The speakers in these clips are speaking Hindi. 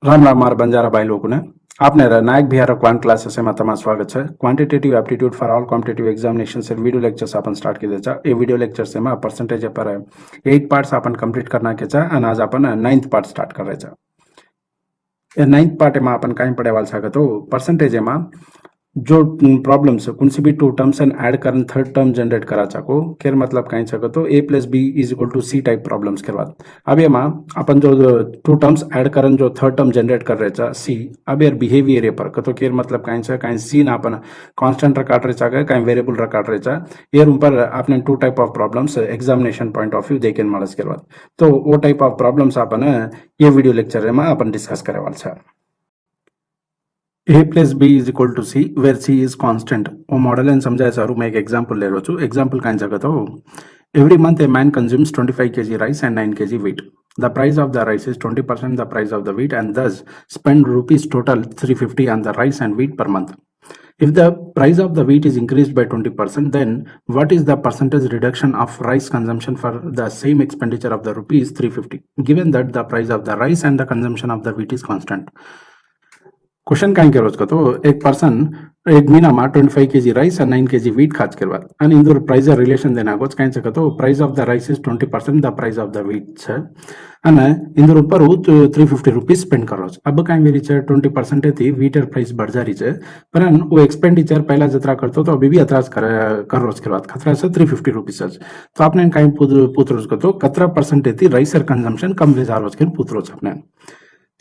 राम राम मार बंजारा भाई लोगों ने आपने नायक बिहार क्वांट क्लासेस में તમારું સ્વાગત છે quantitative aptitude for all competitive examination से वीडियो लेक्चर्स अपन स्टार्ट केले चा ये वीडियो लेक्चर्स में पर्सेंटेज पर 8 पार्ट्स अपन कंप्लीट करना के चा आणि आज अपन 9th पार्ट स्टार्ट करायचा या 9th पार्ट में अपन काय पडेवाल छा तो पर्सेंटेज में जो प्रॉब्लम्स कुछ भी टू टर्म्स एंड ऐड कर थर्ड टर्म जनरेट करा चाको केर मतलब कहीं छको तो a plus B is equal to C type problems के बाद अब ये अपन जो टू टर्म्स ऐड करन जो थर्ड टर्म जनरेट कर रहे चा सी अब यार बिहेवियर ये पर तो केर मतलब कहीं छा कहीं सी ना अपन कांस्टेंट रकाट रहे चा कहीं वेरिएबल रकाट रहे चा यार ऊपर आपने two type of problems examination point of view देखें मालस के बाद तो वो टाइप ऑफ प्रॉब्लम्स अपन ये वीडियो लेक्चर में अपन डिस्कस करे वाल छा a plus b is equal to c where c is constant वो मॉडल एंड समझाया सारू मैं एक एग्जांपल ले रहा हूँ एग्जांपल काइन जगह तो every month a man consumes 25 kg rice and 9 kg wheat the price of the rice is 20% the price of the wheat and thus spend rupees total 350 on the rice and wheat per month if the price of the wheat is increased by 20% then what is the percentage reduction of rice consumption for the same expenditure of the rupees 350 given that the price of the rice and the consumption of the wheat is constant question काय केलो तो एक पर्सन एक महीना में 25 kg राइस और 9 kg वीट खाच के बाद आणि इंदोर प्राइस रिलेशन देना गोच काय तो price of the rice is 20% the price of the wheat छे અને इंदोर ऊपर 350 रुपीस स्पेंड करो अब काय वेरी छे 20% थी वीटर प्राइस बढ़ जा रही छे पर वो एक्सपेंडिचर पहला जतरा करतो तो अभी भी अतराज कर रोज के बाद खतरा से 350 रुपीस तो आपने काय पूछरोज को तो कतरा परसेंट थी राइस और कंजम्पशन कम ले जा रोज के पूछरोज आपने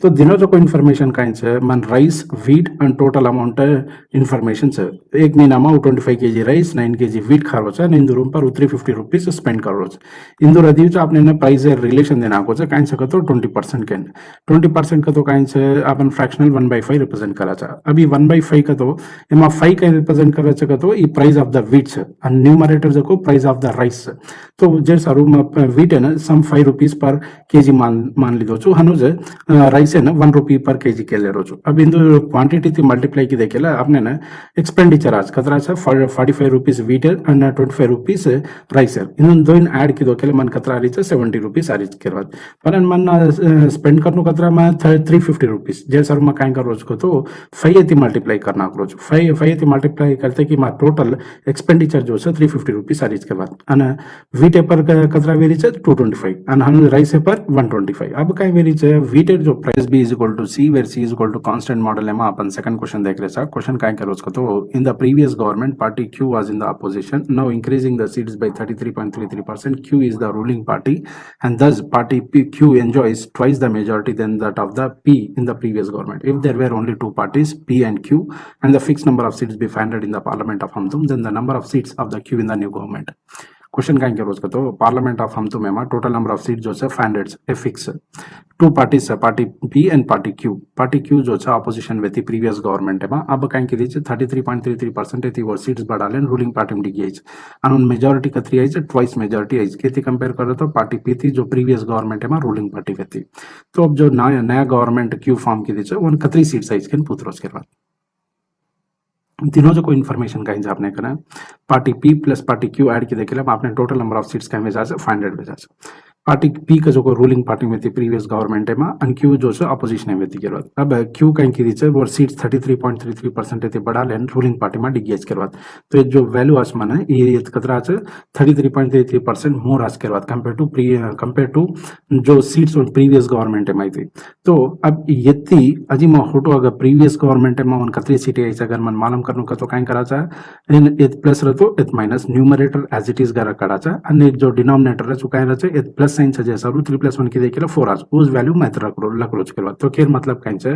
तो दिनों जो कोई इन्फॉर्मेशन कहीं से मन rice wheat and total amount information से एक महीना में 25 kg राइस 9 kg वीट खा रोज है इंदूर पर 350 रुपीस स्पेंड कर रोज इंदूर अधी जो आपने प्राइस रिलेशन देना को कहीं से तो 20% के 20% का तो कहीं से अपन फ्रैक्शनल 1/5 रिप्रेजेंट करा चा अभी 1/5 का तो एमा 5 का रिप्रेजेंट करा चा तो ई प्राइस ऑफ द वीट से एंड न्यूमरेटर जो प्राइस ऑफ द राइस तो जे सारू वीट है ना सम 5 रुपीस पर केजी मान लीधो छु हनु जे राइस है ना 1 रुपी पर केजी के ले रोज अब इंदु क्वांटिटी थी मल्टीप्लाई की देखेला आपने ना एक्सपेंडिचर आज कतरा छ 45 rupees wheat and 25 rupees rice इन दोन ऐड की दोकेले मन कतरा रही 70 रुपीस आ रही के बाद पर मन स्पेंड करनो कतरा में 350 रुपीस जे सर में काय कर रोज को तो 5 थी मल्टीप्लाई करना रोज 5 थी मल्टीप्लाई करते कि मा टोटल एक्सपेंडिचर जो है 350 रुपीस आ रही के बाद અને वीट पर कतरा वेरी છે 225 અને હન રાઈસ પર 125 अब काय वेरी છે वीट जो price b is equal to c where c is equal to constant model में अपन सेकंड क्वेश्चन देख रहे हैं क्वेश्चन काय करो उसको तो in the previous government party q was in the opposition now increasing the seats by 33.33% q is the ruling party and thus party q enjoys twice the majority than that of the p in the previous government if there were only two parties p and q and the fixed number of seats be found in the parliament of Hamdum then the number of seats of the q in the new government question क्या रोज का तो पार्लियामेंट ऑफ हम तुम्हें टोटल नंबर ऑफ सीट जो है 500 ए फिक्स टू पार्टीज है party P and party Q जो है ऑपोजिशन में थी प्रीवियस गवर्नमेंट में अब कहीं की 33.33% थी वो सीट्स बढ़ा लें रूलिंग पार्टी में डिगी आई मेजोरिटी कतरी आई ट्वाइस मेजोरिटी आई के कंपेयर करो तो पार्टी पी थी जो प्रीवियस गवर्नमेंट में रूलिंग पार्टी में थी तो अब जो नया गवर्नमेंट क्यू फॉर्म की थी वो कतरी सीट्स आई के पूछ के बाद तीनों जो कोई इन्फॉर्मेशन कहीं से आपने करना party P plus party Q add की देखेला आपने टोटल नंबर ऑफ सीट्स कहीं भेजा 500 भेजा पार्टी पी का जो रूलिंग पार्टी में थी प्रीवियस गवर्नमेंट में एंड क्यू जो है अपोजिशन में थी के अब क्यू कहीं की थी वो सीट्स 33.33% थी बढ़ा लें रूलिंग पार्टी में डिगी के बाद तो जो वैल्यू आसमान है ये कतरा 33.33% मोर आज के बाद कंपेयर टू जो सीट्स प्रीवियस गवर्नमेंट में थी तो अब ये अजी में फोटो अगर प्रीवियस गवर्नमेंट में कतरी सीटें आई अगर मन मालूम करने का तो कहीं करा एथ प्लस रहो एथ minus numerator as it is करा जो डिनोमिनेटर है कहीं रहे एथ प्लस साइन जैसा 3+1 की देखिए 4 आज उस वैल्यू में लकरोज के बाद तो खेर मतलब कहीं से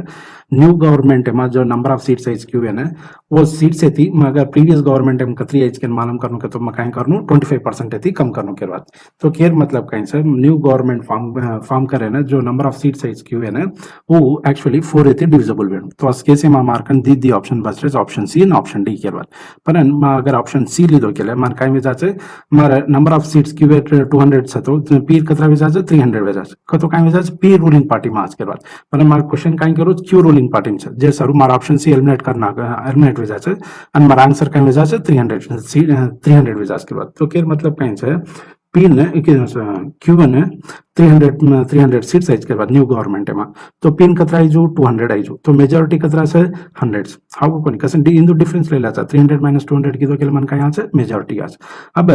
न्यू गवर्नमेंट में जो number of seats eyes Q है ना वो सीट से थी मगर प्रीवियस गवर्नमेंट में कतरी आइज के मालूम करने के तो मैं कहीं करनू 25% थी कम करने के बाद तो खेर मतलब कहीं से न्यू गवर्नमेंट फॉर्म करे ना जो number of seats eyes Q है ना वो एक्चुअली 4 थी डिविजिबल वेण तो आज कैसे मार्कन दी ऑप्शन बस option C and option D के बाद पर अगर ऑप्शन सी लीधो के मन कहीं में जाचे मारे नंबर ऑफ सीट्स क्यू 200 છે તો પી कतरा वेजा 300 वेजा तो कहीं वेजा पी रूलिंग पार्टी में आज के बाद पर मार क्वेश्चन कहीं करो क्यू रूलिंग पार्टी में जे सर मार ऑप्शन सी एलिमिनेट करना एलिमिनेट वेजा और मार आंसर कहीं वेजा 300 वेजा के बाद तो केर मतलब कहीं से पी ने क्यू ने 300 सीट्स आज के बाद न्यू गवर्नमेंट में तो पिन कतरा आईजू 200 आईजू तो मेजॉरिटी कतरा से 100 हाउ कोनी कसन डी इंदु डिफरेंस लेला 300 - 200 की तो के मन का यहाँ से मेजॉरिटी आज अब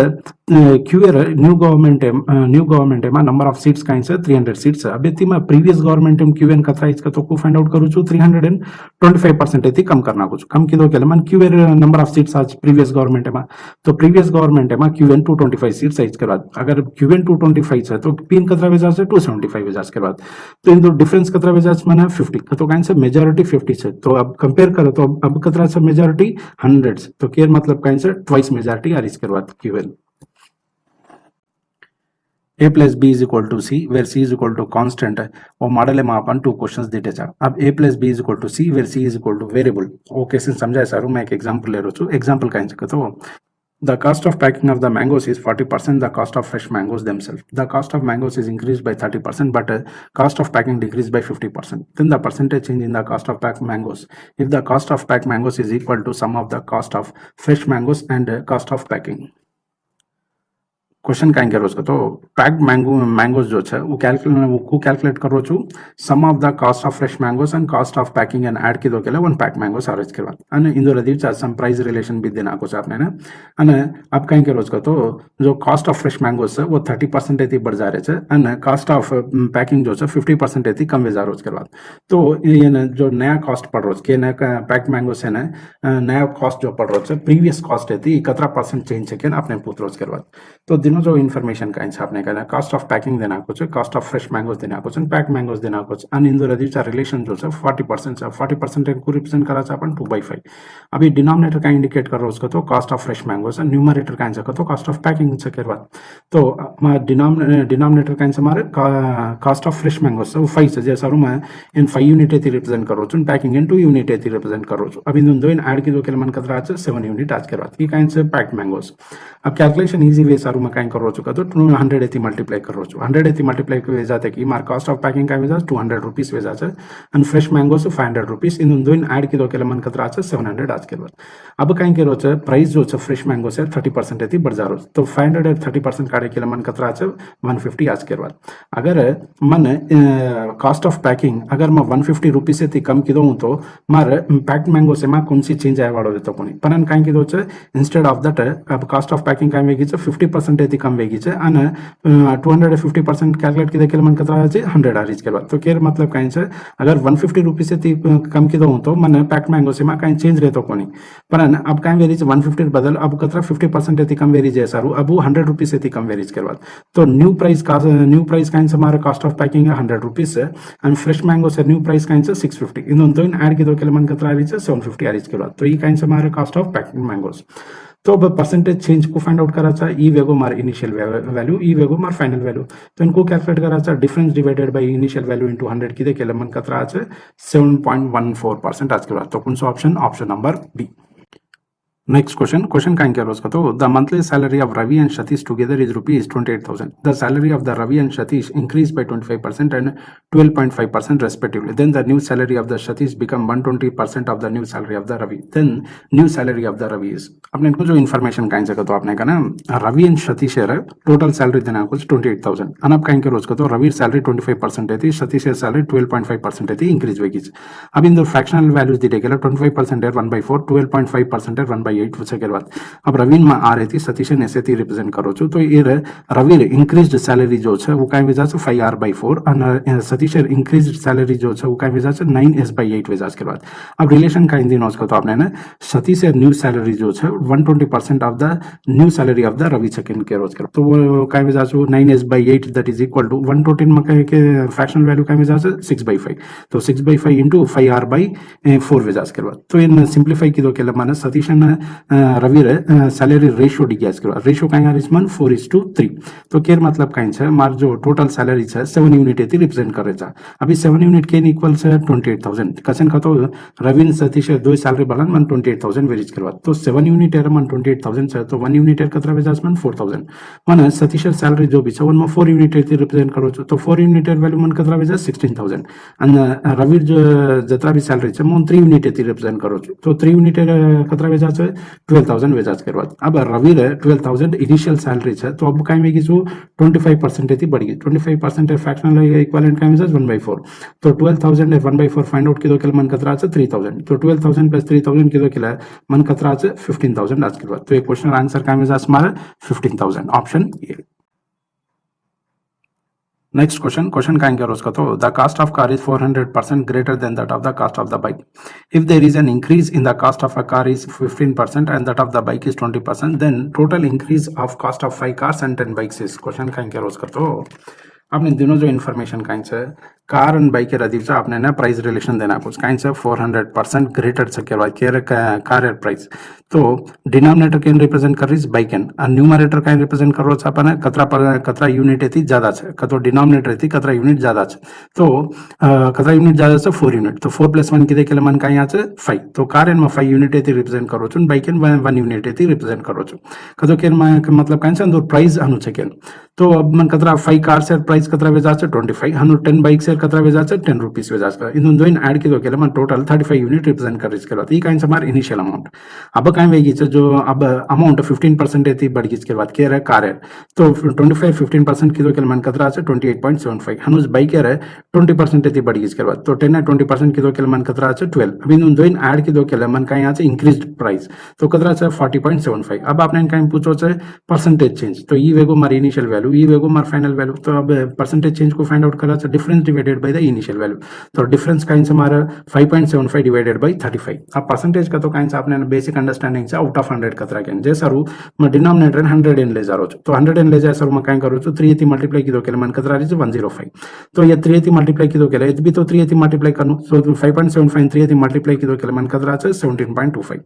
क्यूएर न्यू गवर्नमेंट में नंबर ऑफ सीट्स काइन से 300 सीट्स अब ती में प्रीवियस गवर्नमेंट में क्यूएन कतरा इसका तो को फाइंड आउट करू छु 325% एती कम करना कुछ कम की दो के मन क्यूएर नंबर ऑफ सीट्स आज प्रीवियस गवर्नमेंट में तो प्रीवियस गवर्नमेंट में क्यूएन 225 सीट्स है इसके बाद अगर क्यूएन 225 है तो पिन कतरा वेजा से 275 वेजा के बाद तो इन दो डिफरेंस कतरा वेजा माने 50 तो काइन से मेजॉरिटी 50 से तो अब कंपेयर करो तो अब कतरा से मेजॉरिटी 100 तो केयर मतलब काइन से ट्वाइस मेजॉरिटी आ इसके बाद Q n a plus b is equal to c where c is equal to constant और मॉडल में अपन टू क्वेश्चंस देते जा अब a plus b is equal to c where c is equal to variable वो कैसे समझा है सारू मैं एक एग्जांपल ले रहा हूँ एग्जांपल काइन से तो the cost of packing of the mangoes is 40% the cost of fresh mangoes themselves the cost of mangoes is increased by 30% but cost of packing decreased by 50% then the percentage change in the cost of packed mangoes if the cost of packed mangoes is equal to sum of the cost of fresh mangoes and cost of packing question कहीं करो उसका तो पैक्ड मैंगोज जो है वो कैलकुलेट करो छु sum of the cost of fresh mangoes and cost of packing and add की दो केला वन पैक मैंगोज आरोज के बाद अने इंदो रदीव चा सम प्राइस रिलेशन भी देना कुछ आपने ना अने अब कहीं करो उसका तो जो कॉस्ट ऑफ फ्रेश मैंगोज है वो 30% एती बढ़ जा रहे है अने कॉस्ट ऑफ पैकिंग जो है 50% एती कम वेजा रोज के बाद तो ये ना जो नया कॉस्ट पड़ रोज के नया पैक मैंगोज है ना नया कॉस्ट जो पड़ रोज है प्रीवियस कॉस्ट एती 17% चेंज है अपने पूछ रोज के बाद तो जो इन्फॉर्मेशन का आपने कहना कॉस्ट ऑफ पैकिंग देना कुछ कॉस्ट ऑफ फ्रेश मैंगोज देना कुछ पैक मैंगोज देना कुछ अन इंदो रदीचा रिलेशन जो है 40% 40% को रिप्रेजेंट करा अपन 2/5 अभी डिनोमिनेटर का इंडिकेट कर उसको तो cost of fresh mangoes numerator का तो कॉस्ट ऑफ पैकिंग से करवा तो डिनोमिनेटर का हमारे कॉस्ट ऑफ फ्रेश मैंगोज 5 से जैसा मैं इन 5 यूनिट एती रिप्रेजेंट करो पैकिंग इन 2 यूनिट एती रिप्रेजेंट करो अब इन दो इन ऐड की दो के मन कतरा 7 यूनिट आज करवा की काइन से पैक्ड मैंगोज अब कैलकुलेशन इजी वे सारू मैं काइन करो चुका तो 100 एती मल्टीप्लाई करो 100 एती मल्टीप्लाई के जाते कि मार कॉस्ट ऑफ पैकिंग का वेजा 200 रुपीस वेजा से एंड फ्रेश मैंगो से 500 रुपीस इन दो इन ऐड की दो के मन कतरा 700 आज के बाद अब काइन के रोच प्राइस जो है फ्रेश मैंगो से 30% एती बढ़ जा तो 500 और 30% काटे के मन कतरा 150 आज के बाद अगर मन कॉस्ट ऑफ पैकिंग अगर मैं 150 रुपीस एती कम की दूं तो मार पैक्ड मैंगो से मां कौन सी चेंज आए वालो देतो कोनी पण काइन की दो इंस्टेड ऑफ दैट अब कॉस्ट ऑफ पैकिंग का वेगी 50% एती कम वेगी અને 250% कैलकुलेट की देखेल मन कतरा है 100 आर के बाद तो केर मतलब काइन से अगर 150 रुपीस से कम की दो तो मन पैक मैंगो से मा काइन चेंज रहतो कोनी पर अब काइन वेरीज 150 बदल अब कतरा 50% एती कम वेरीज है सारू अब 100 रुपीस एती कम वेरीज के बाद तो न्यू प्राइस काइन से हमारा कॉस्ट ऑफ पैकिंग है 100 रुपीस से एंड फ्रेश मैंगो से न्यू प्राइस काइन से 650 इन दोनों ऐड की दो के मन कतरा है 750 आर के बाद तो ये काइन से हमारा कॉस्ट ऑफ पैकिंग मैंगोज तो अब परसेंटेज चेंज को फाइंड आउट कराचा ई वेगो मार इनिशियल वैल्यू ई वेगो मार फाइनल वैल्यू तो इनको कैलकुलेट कराचा difference divided by initial value into 100 की देखेल मन कतरा আছে 7.14% आज के बाद तो कौन सा option number B Next question kind kya uska to the monthly salary of Ravi and Satish together is rupees 28,000. The salary of the Ravi and Satish increased by 25% and 12.5% respectively. Then the new salary of the Satish become 120% of the new salary of the Ravi. Then new salary of the Ravi is आपने इनको जो इन्फॉर्मेशन काइन सका तो आपने कहा ना रवि एंड सतीश है टोटल सैलरी देना कुछ 28,000 अन अब काइन के रोज का तो रवि सैलरी 25% है थी सतीश सैलरी 12.5% है थी इंक्रीज वेगी अब इन दो फ्रैक्शनल वैल्यूज दी गए 25% है 1/4 12.5% है 1/8 उसके बाद अब रवीन में आ रही थी सतीश ने ऐसे थी रिप्रेजेंट करो छो तो ये रवि इंक्रीज्ड सैलरी जो है वो काई वजह से 5r/4 और सतीश इंक्रीज्ड सैलरी जो है वो काई वजह से 9s/8 वजह के बाद अब रिलेशन का इन दिनों का तो आपने ना सतीश न्यू सैलरी जो है 120% of the new salary of the Ravi second के रोज कर तो वो काई वजह से 9s/8 that is equal to 120 में के फ्रैक्शनल वैल्यू काई वजह से 6/5 तो 6/5 इनटू 5r/4 वजह के बाद तो इन सिंपलीफाई की दो के माने सतीश रवि सैलरी रेशियो डी गैस करो रेशियो काई आर इसमन 4:3 तो केर मतलब काई छे मार जो टोटल सैलरी छे 7 यूनिट एती रिप्रेजेंट करे छे अभी 7 यूनिट के इक्वल से 28,000 कसन का तो रवि सतीश दो सैलरी बलन मन 28,000 वेरीज करवा तो 7 यूनिट एर मन 28,000 छे तो 1 यूनिट एर कतरा वेजास मन 4,000 मन सतीश सैलरी जो भी छे वन में 4 यूनिट एती रिप्रेजेंट करो छो तो 4 यूनिट एर वैल्यू मन कतरा वेजास 16,000 एंड रवि जो जतरा भी सैलरी छे मन 3 यूनिट एती रिप्रेजेंट करो छो तो 3 यूनिट एर कतरा वेजास छे 12,000 वेजाज के बाद अब रवि रे 12,000 इनिशियल सैलरी है तो अब काय में 25% बढ़ गई 25% फ्रैक्शनल इक्विवेलेंट काय 1/4 तो 12,000 1/4 फाइंड आउट किलो मन कतरा 3,000 तो 12,000 प्लस 3,000 किलो मन कतरा 15,000 आज के बाद तो ये क्वेश्चन आंसर काय में 15,000 ऑप्शन ए। नेक्स्ट क्वेश्चन का आंसर उसका तो the cost of car is 400% greater than that of the cost of the bike if there is an increase in the cost of a car is 15% and that of the bike is 20% then total increase of cost of 5 cars and 10 bikes is question का आंसर उसका तो आपने दोनों जो इन्फॉर्मेशन का आंसर कार एंड बाइक के रदीफ आपने ना प्राइस रिलेशन देना कुछ का आंसर 400% ग्रेटर से कार प्राइस तो डिनोमिनेटर कैन रिप्रेजेंट कर रही bike and numerator can represent कर रो अपन कतरा यूनिट है ज्यादा है कतो डिनोमिनेटर है कतरा यूनिट ज्यादा है तो कतरा यूनिट ज्यादा है 4 यूनिट तो 4 + 1 किदे मन का यहाँ 5 तो कार एंड में 5 यूनिट है रिप्रेजेंट करो छु बाइक एंड 1 यूनिट है रिप्रेजेंट करो छु कतो केन मतलब का आंसर प्राइस अनु छे केन तो अब मन कतरा 5 कार से प्राइस कतरा वेजा 25 हनु 10 बाइक से कतरा वेजा 10 रुपीस वेजा इन दोन ऐड किदो केले मन टोटल 35 यूनिट रिप्रेजेंट कर इसके बाद ई काइन से हमार इनिशियल अमाउंट अब काइन वेगी जो अब अमाउंट 15% है बढ़ गई इसके बाद के रहा कार है तो 25 15% किदो केले मन कतरा 28.75 हनु बाइक है 20% है बढ़ गई इसके बाद तो 10 20% किदो केले मन कतरा 12 अब इन दोन ऐड किदो केले मन का यहाँ इंक्रीज्ड प्राइस तो कतरा 40.75 अब आपने काइन पूछो परसेंटेज चेंज तो ई वेगो मार इनिशियल वैल्यू ई वेगो मार फाइनल वैल्यू तो अब परसेंटेज चेंज को फाइंड आउट करा difference divided by the initial value तो डिफरेंस काइन से हमारा 5.75 डिवाइडेड बाय 35 अब परसेंटेज का तो काइन से आपने बेसिक अंडरस्टैंडिंग से आउट ऑफ 100 कतरा केन जे सरू म डिनोमिनेटर 100 एन ले जा रो तो 100 एन ले जा सरू म काइन करू तो 3 * मल्टीप्लाई किदो केले मन कतरा री 105 तो ये 3 * मल्टीप्लाई किदो केले भी तो 3 * मल्टीप्लाई करनो सो 5.75 3 * मल्टीप्लाई किदो केले मन कतरा 17.25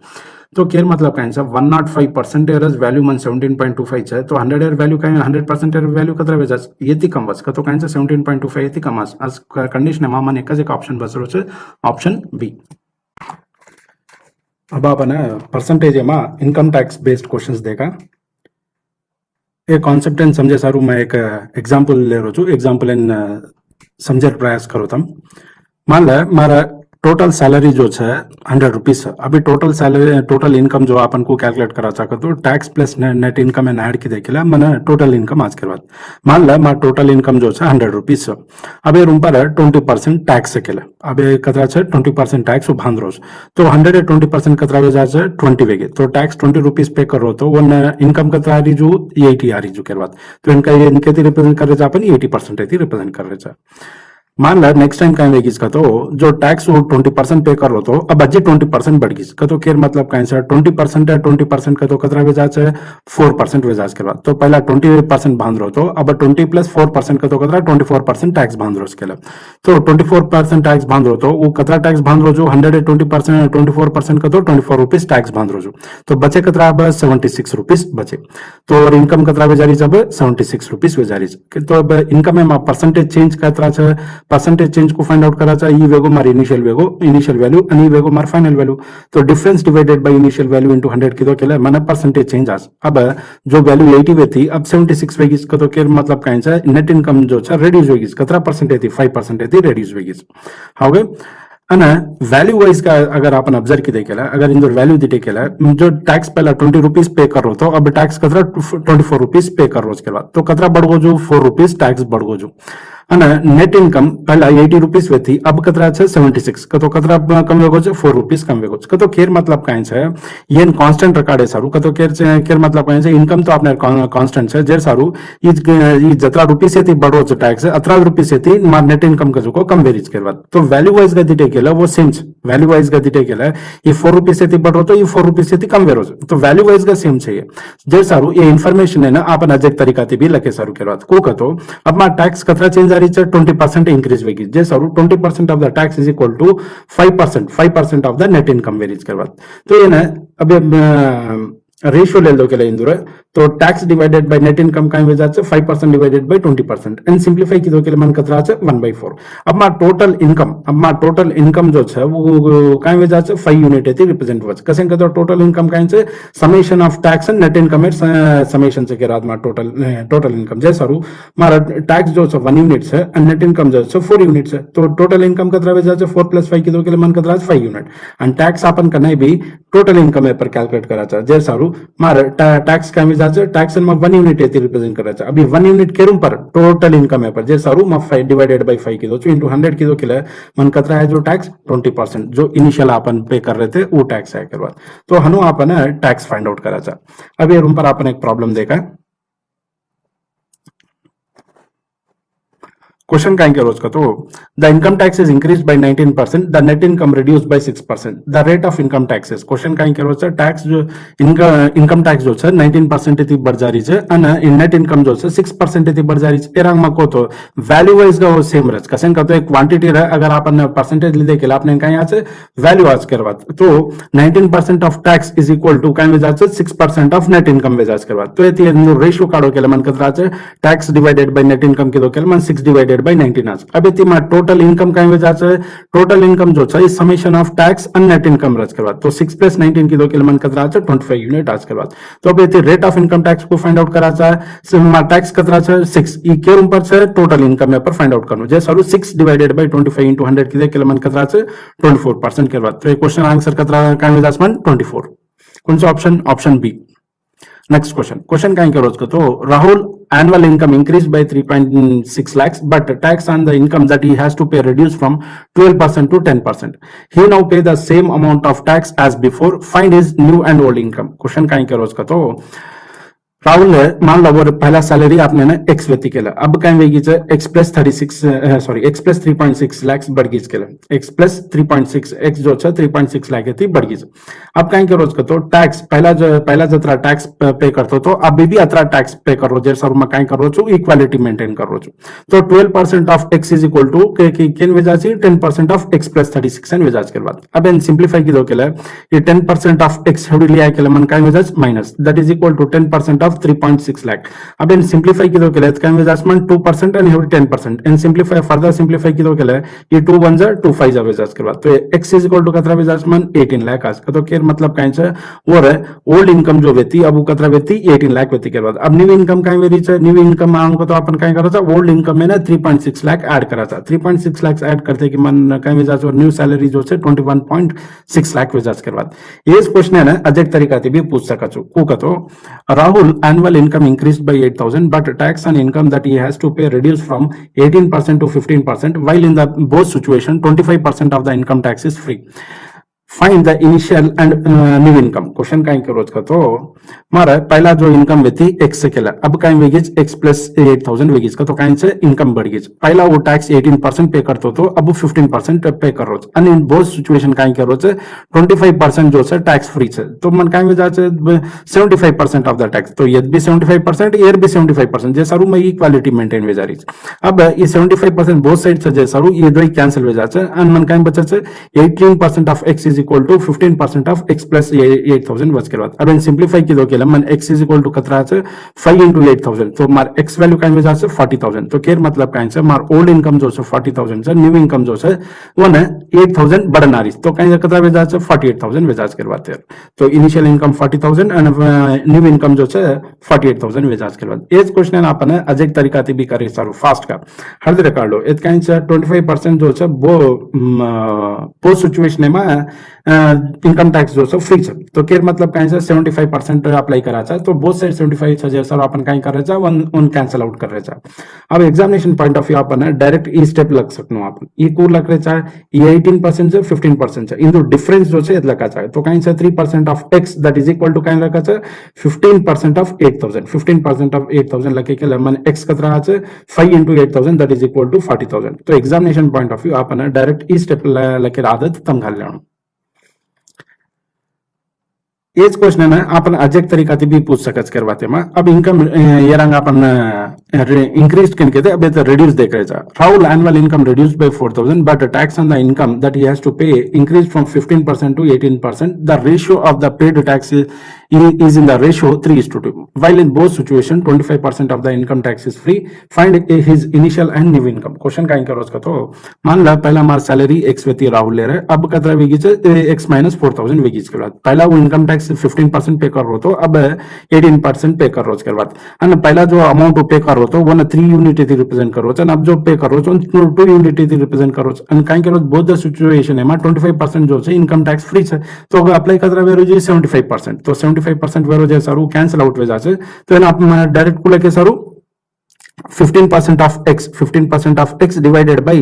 तो केर मतलब का आंसर 105% एरर वैल्यू मन 17.25 है तो 100 एर वैल्यू का 100% एर वैल्यू कतरा वेजा येती कम बस का तो का आंसर 17.25 येती कम आज कंडीशन मा मन एकच एक ऑप्शन बसरो छे ऑप्शन बी। अब आपण पर्सेंटेज मा इनकम टैक्स बेस्ड क्वेश्चंस देखा ए कॉन्सेप्ट एंड समझे सारू मैं एक एग्जांपल ले रो छु एग्जांपल एंड समझे प्रयास करो तम मान ले मारा टोटल सैलरी जो है 100 रुपीज है अभी टोटल सैलरी टोटल इनकम जो अपन को कैलकुलेट करा चाहते तो tax plus net income and add की देखिला मैंने टोटल इनकम आज के बाद मान ला मार टोटल इनकम जो है 100 रुपीज है अब ये रूम पर 20% टैक्स से केला अब ये कतरा है 20% टैक्स बांध रोज तो 100 20% कतरा वेजा 20 वेगे तो टैक्स 20 रुपीज पे करो तो वन इनकम कतरा आ रही जो 80 आ रही जो के बाद तो इनका ये इनके रिप्रेजेंट कर रहे अपन 80% रिप्रेजेंट कर रहे मान ला नेक्स्ट टाइम कहीं वेगी तो जो टैक्स वो 20% पे कर रो तो अब बजे 20% बढ़ गई का तो केर मतलब कहीं से 20% है 20% का तो कतरा वेजाज है 4% वेजाज के बाद तो पहला 20% बांध रो तो अब 20 + 4% का तो कतरा 24% टैक्स बांध रो इसके लिए तो 24% टैक्स बांध रो तो वो कतरा टैक्स बांध रो जो 120% 24% का तो 24 रुपीज टैक्स बांध रो जो तो बचे कतरा अब 76 रुपीज बचे तो और इनकम कतरा वेजारी जब 76 रुपीज वेजारी तो अब इनकम में परसेंटेज चेंज कतरा परसेंटेज चेंज को फाइंड आउट कराचा ई वेगो मार इनिशियल वैल्यू आणि वेगो मार फाइनल वैल्यू तो difference divided by initial value into 100 किदो केला माने परसेंटेज चेंज आज अब जो वैल्यू 80 वे थी अब 76 वेगी का तो केर मतलब काइन से नेट इनकम जो छ रिड्यूस होगी कतरा परसेंट थी 5% थी रिड्यूस होगी हाउ गए अना वैल्यू वाइज का अगर अपन ऑब्जर्व की देखेला अगर इन वैल्यू दी देखेला जो टैक्स पहला 20 रुपीज पे कर रो तो अब टैक्स कतरा 24 रुपीज पे कर रो उसके बाद तो कतरा बढ़ गो जो 4 रुपीज टैक्स बढ़ गो जो अना नेट इनकम पहला 80 रुपीज वे थी अब कतरा 76 का तो कतरा कम वेगो 4 रुपीज कम वेगो का तो केर मतलब काइन से ये कांस्टेंट रिकॉर्ड है सारू का तो केर मतलब काइन से इनकम तो आपने कांस्टेंट है जेर सारू ई जतरा रुपीज से थी बढ़ो जो टैक्स है 18 रुपीज से थी मार नेट इनकम का जो को कम वेरीज के बाद तो वैल्यू वाइज का दिटे केला वो सेम वैल्यू वाइज का दिटे केला ये 4 रुपीज से थी बढ़ो तो ये 4 रुपीज से थी कम वेरो तो वैल्यू वाइज का सेम चाहिए जेर सारू ये इन्फॉर्मेशन है ना अपन अजय तरीका भी लगे सारू के बाद को तो अब मार टैक्स कतरा चेंज 20% इंक्रीज वेगी जे सरू 20% of the tax is equal to 5% of the net income varies के बाद तो ये ना अब रेशियो ले लो के लिए इंदुर तो tax divided by net income काय हो जाए 5% डिवाइडेड बाय 20% एंड सिंप्लीफाई कीधो के मन कतरा 1/4 अब मार टोटल इनकम जो है वो काय हो जाए 5 यूनिट है रिप्रेजेंट हो कसे कतो टोटल इनकम काय से summation of tax and net income eight summation से के रात मार टोटल इनकम जैसा रू मारा टैक्स जो 1 यूनिट है एंड नेट इनकम जो 4 यूनिट है तो टोटल इनकम कतरा हो जाए 4 + 5 कीधो के मन कतरा 5 यूनिट एंड टैक्स अपन करना भी टोटल इनकम पर कैलकुलेट करा जैसा रू मार टैक्स काय टैक्स में 1 यूनिट है रिप्रेजेंट करायचं अभी 1 यूनिट के रूम पर टोटल इनकम है पर जे सारू मग 5 divided by 5 kilo into 100 kilo केलं मन कतरा है जो टैक्स 20% जो इनिशियल अपन पे कर रहे थे वो टैक्स है करवा तो हनु अपन टैक्स फाइंड आउट करायचा अब ये रूम पर अपन एक प्रॉब्लम देखा क्वेश्चन काय के रोज का तो the income tax is increase by 19% the net income reduce by 6% the rate of income taxes question काय के रोज टैक्स जो इनकम टैक्स जो है 19% थी बढ़ जा रही है અને नेट इनकम जो है 6% थी बढ़ जा रही है एरंग मको तो वैल्यू वाइज का सेम रच कसन का तो एक क्वांटिटी रहे अगर अपन परसेंटेज ले के आपने काय यहाँ से वैल्यू आज करवा तो 19% of tax is equal to काय में जाते 6% ऑफ नेट इनकम में जाज करवा तो ये रेशियो काढो केला मन कतरा tax divided by net income के दो केला मन 6 डिवाइडेड by 19 आज अब इति मा टोटल इनकम काय जाए टोटल इनकम जो है summation of tax and net income रच करवा तो 6 + 19 की दो के मन कतरा 25 यूनिट आज करवा तो अब इति रेट ऑफ इनकम टैक्स को फाइंड आउट करा मा टैक्स कतरा 6 ई के रूम पर से टोटल इनकम पर फाइंड आउट करनो जे सारू 6 डिवाइडेड बाय 25 into 100 की दे के मन कतरा 24% करवा तो ये क्वेश्चन आंसर कतरा काय जास मन 24 कौन सा ऑप्शन बी नेक्स्ट क्वेश्चन काय के रोज को तो Rahul annual income increased by 3.6 lakhs but tax on the income that he has to pay reduced from 12% to 10%. He now pay the same amount of tax as before. Find his new and old income. Question काय के रोज का तो राहुल ने मान लो वो पहला सैलरी आपने ना एक्स व्यक्ति केला अब काय वेगीच x + 3.6 लाख बढ़गीच केला x + 3.6 x जो है 3.6 लाख थी बढ़गीच अब काय के रोज का तो टैक्स पहला जतरा टैक्स पे करतो तो अब भी अतरा टैक्स पे करो जे सर मैं काय करो छु इक्वालिटी मेंटेन करो छु तो 12% of x is equal to के केन वेजाची 10% ऑफ x + 36 एन वेजाच के बाद अब इन सिंप्लीफाई की दो केला ये 10% ऑफ x हेडी लिया केला मन काय वेजाच minus that is equal to 10% of 3.6 lakh अब इन सिंप्लीफाई की दो के लिए इसका adjustment 2% and here 10% in simplify further simplify की दो के लिए ये 2 1 जा 2 5 जा एडजस्ट करवा तो x इज इक्वल टू कतरा एडजस्टमेंट 18 लाख आज तो केयर मतलब काहे छे वो रे ओल्ड इनकम जो वेती अब वो कतरा वेती 18 लाख वेती के बाद अब न्यू इनकम काहे वेरी छे न्यू इनकम मांग को तो अपन काहे करा था ओल्ड इनकम में ना 3.6 लाख ऐड करा था 3.6 लाख ऐड करते कि मन काहे वेजाज और न्यू सैलरी जो छे 21.6 लाख वेजाज करवा ये क्वेश्चन है ना अजय तरीका से भी पूछ सका छु को कतो Rahul annual income increased by 8,000 but tax on income that he has to pay reduced from 18% to 15% while in the both situation 25% of the income tax is free. Find the initial and new income question काय के रोज का तो मारा पहला जो इनकम वेती x से केला अब काय वेगीज x + 8,000 वेगीज का तो काय से इनकम बढ़ गई पहला वो टैक्स 18% पे करतो तो अब 15% पे कर रोज एंड इन बोथ सिचुएशन काय के रोज 25% जो से टैक्स फ्री से तो मन काय में जाचे 75% ऑफ द टैक्स तो ये भी 75% ये भी 75% जे सारू में इक्वालिटी मेंटेन वे जा रही अब ये 75% बोथ साइड से जे सारू ये दो कैंसिल हो जाचे एंड मन काय बचे 18% of x is equal to 15% of x + 8,000 बच के बाद अब इन सिंप्लीफाई की दो के मन x इज इक्वल टू कतरा से 5 into 8,000 तो मार x वैल्यू काय में जाचे 40,000 तो केयर मतलब काय से मार ओल्ड इनकम जो है 40,000 से न्यू इनकम जो है वो ना 8,000 बढ़ना रही तो काय कतरा में जाचे 48,000 वेजाज करवाते हैं तो initial income 40,000 and new income जो है 48,000 वेजाज करवाते ये क्वेश्चन अपन अजय तरीका से भी करे सारू फास्ट का हर दे कर लो इत काय से 25% जो है वो सिचुएशन में इनकम टैक्स जो है फ्री है तो केयर मतलब काय से 75% अप्लाई करा था तो बोथ साइड 75 है सर अपन काय कर रहे वन कैंसिल आउट कर रहे अब एग्जामिनेशन पॉइंट ऑफ व्यू अपन डायरेक्ट ई स्टेप लग सकनो अपन ई को लग रहे ये 18% से 15% इन दो डिफरेंस जो है लगा चाहे तो काय से 3% of x that is equal to काय लगा चाहे 15% ऑफ 8,000 15% ऑफ 8,000 लगे के मन x कतरा है 5 into 8,000 that is equal to 40,000 तो एग्जामिनेशन पॉइंट ऑफ व्यू अपन डायरेक्ट ई स्टेप लगे आदत तम घाल लेनो एज क्वेश्चन है ना अपन अजय तरीका से भी पूछ सकत करवाते में अब इनकम ये रंग अपन increased can get अब तो reduce देख रहे हैं Rahul annual income reduced by 4,000 but the tax on the income that he has to pay increased from 15% to 18%. The ratio of the paid tax is in the ratio 3:2. While in both situations 25% of the income tax is free. Find his initial and new income. Question का इनका रोज का तो मान ला पहला हमारा सैलरी x वेती राहुल ले रहे हैं अब कतरा वेगीज x minus 4,000 वेगीज के बाद पहला वो इनकम टैक्स 15% पे कर रहे हो तो अब 18% पे कर रोज के बाद અને પહેલા જો અમાઉન્ટ પે કરો તો વન 3 યુનિટ થી રિપ્રેઝન્ટ કરો છો અને अब जो पे करो છો 2 યુનિટ થી રિપ્રેઝન્ટ કરો છો અને કાઈ કરો બોથ ધ સિચ્યુએશન એમાં 25% जो છે ઇન્કમ ટેક્સ ફ્રી છે તો હવે એપ્લાય કરતા વેરો જે 75% તો 75% વેરો જે સારું કેન્સલ આઉટ વે જાશે તો એને આપણે ડાયરેક્ટ કુલે કે સારું 15% of x divided by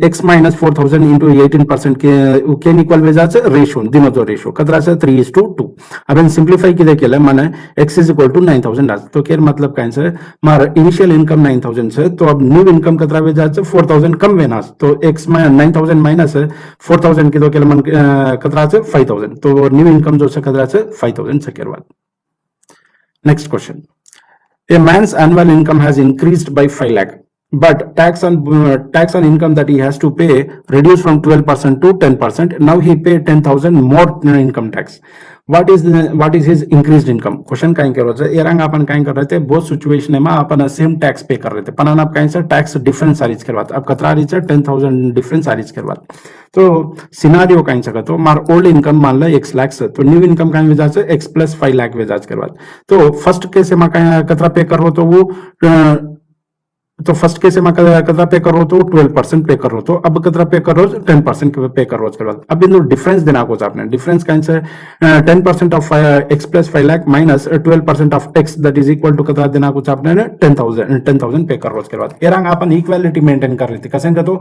x minus 4,000 into 18% के इक्वल वे जाचे रेशियो दिनो जो रेशियो कतरा से 3:2 अब इन सिंप्लीफाई की देखेले माने x is equal to 9,000 आज तो केर मतलब काइन से मार इनिशियल इनकम 9,000 से तो अब न्यू इनकम कतरा वे जाचे 4,000 कम वेनास तो x 9,000 माइनस 4,000 की तो केले मन कतरा से 5,000 तो न्यू इनकम जो से कतरा से 5,000 से केर बाद next question A man's annual income has increased by 5 lakh, but tax on income that he has to pay reduced from 12% to 10%. Now he paid 10,000 more income tax. What is his increased income? Question काइन कर रहे थे ये रंग अपन काइन कर रहे थे बहुत सिचुएशन में अपन सेम टैक्स पे कर रहे थे पनान आप काइन से टैक्स डिफरेंस आरिज करवाते अब कतरा आरिज है 10,000 डिफरेंस आरिज करवाते तो सिनारियो काइन सका तो मार ओल्ड इनकम मान ला x लाख से तो न्यू इनकम काइन वेजाज से x plus 5 लाख वेजाज करवाते तो फर्स्ट केस में काइन कतरा पे कर रहे हो तो वो तो फर्स्ट केस में कतरा पे करो तो 12% पे करो तो अब कतरा पे करो 10% पे करो उसके बाद अब इन डिफरेंस देना को आपने डिफरेंस काइन से 10% of x plus 5 lakh minus 12% of x that is equal to कतरा देना को आपने 10,000 पे करो उसके बाद ये रंग अपन इक्वालिटी मेंटेन कर रही थी कैसे का तो